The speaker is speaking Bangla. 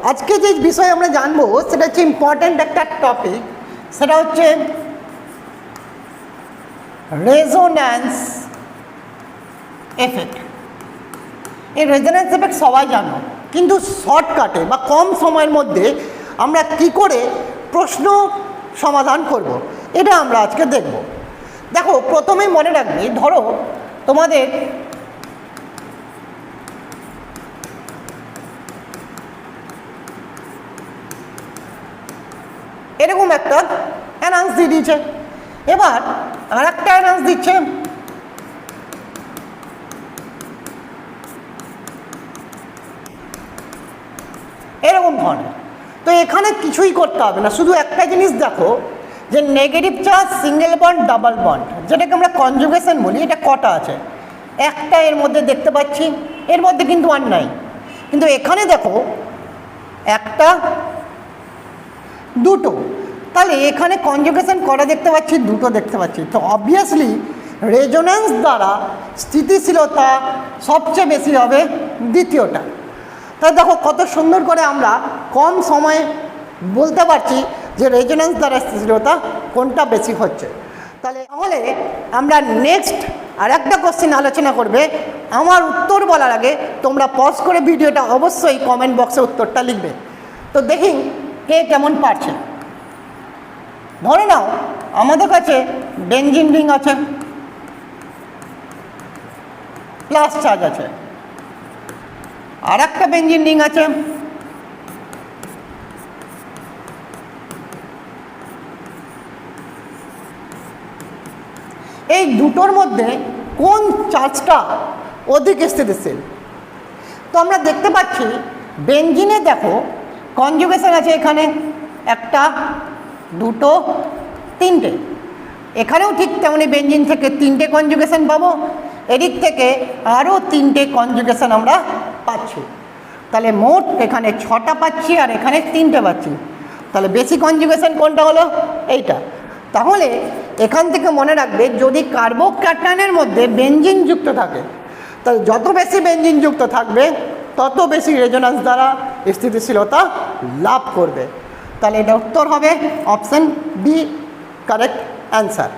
আজকে যে বিষয় আমরা জানবো সেটা হচ্ছে ইম্পর্ট্যান্ট একটা টপিক, সেটা হচ্ছে রেজোন্যান্স এফেক্ট। এই রেজোন্যান্স এফেক্ট সবাই জানো, কিন্তু শর্টকাটে বা কম সময়ের মধ্যে আমরা কি করে প্রশ্ন সমাধান করব, এটা আমরা আজকে দেখব। দেখো, প্রথমেই মনে রাখবে, ধরো তোমাদের এরকম একটা অ্যানাউন্স দিয়ে দিয়েছে, এবার আর একটা অ্যানাউন্স দিচ্ছে, এরকম ধরনের। তো এখানে কিছুই করতে হবে না, শুধু একটা জিনিস দেখো যে negative charge, single bond, double bond, যেটাকে আমরা কনজুগেশন বলি, এটা কটা আছে? একটা এর মধ্যে দেখতে পাচ্ছি, এর মধ্যে কিন্তু আর নাই। কিন্তু এখানে দেখো একটা, দুটো, তাহলে এখানে কনজুগেশন করা দেখতে পাচ্ছি, দুটো দেখতে পাচ্ছি। তো অবভিয়াসলি রেজোন্যান্স দ্বারা স্থিতিশীলতা সবচেয়ে বেশি হবে দ্বিতীয়টা। তাই দেখো কত সুন্দর করে আমরা কম সময়ে বলতে পারছি যে রেজোন্যান্স দ্বারা স্থিতিশীলতা কোনটা বেশি হচ্ছে। তাহলে আমরা নেক্সট আর একটা কোশ্চেন আলোচনা করবে। আমার উত্তর বলার আগে তোমরা পজ করে ভিডিওটা অবশ্যই কমেন্ট বক্সে উত্তরটা লিখবে। তো দেখি কে কেমন পারছে। ধরে নাও আমাদের কাছে বেনজিন রিং আছে, প্লাস চার্জ আছে, আর একটা বেনজিন রিং আছে, এই দুটোর মধ্যে কোন চার্জটা অধিক স্থিতিশীল? তো আমরা দেখতে পাচ্ছি বেনজিনে দেখো কনজুগেশন আছে, এখানে একটা, দুটো, তিনটে। এখানেও ঠিক তেমনি বেনজিন থেকে তিনটে কনজুগেশন পাবো, এদিক থেকে আরও তিনটে কনজুগেশন আমরা পাচ্ছি। তাহলে মোট এখানে 6টা পাচ্ছি আর এখানে 3টে পাচ্ছি। তাহলে বেশি কনজুগেশন কোনটা হলো? এইটা। তাহলে এখান থেকে মনে রাখবে, যদি কার্বোক্যাটায়নের মধ্যে বেনজিন যুক্ত থাকে, তাহলে যত বেশি বেনজিন যুক্ত থাকবে তত বেশি রেজোন্যান্স দ্বারা স্থিতিশীলতা লাভ করবে। তাহলে এটা উত্তর হবে অপশন বি, কারেক্ট অ্যান্সার।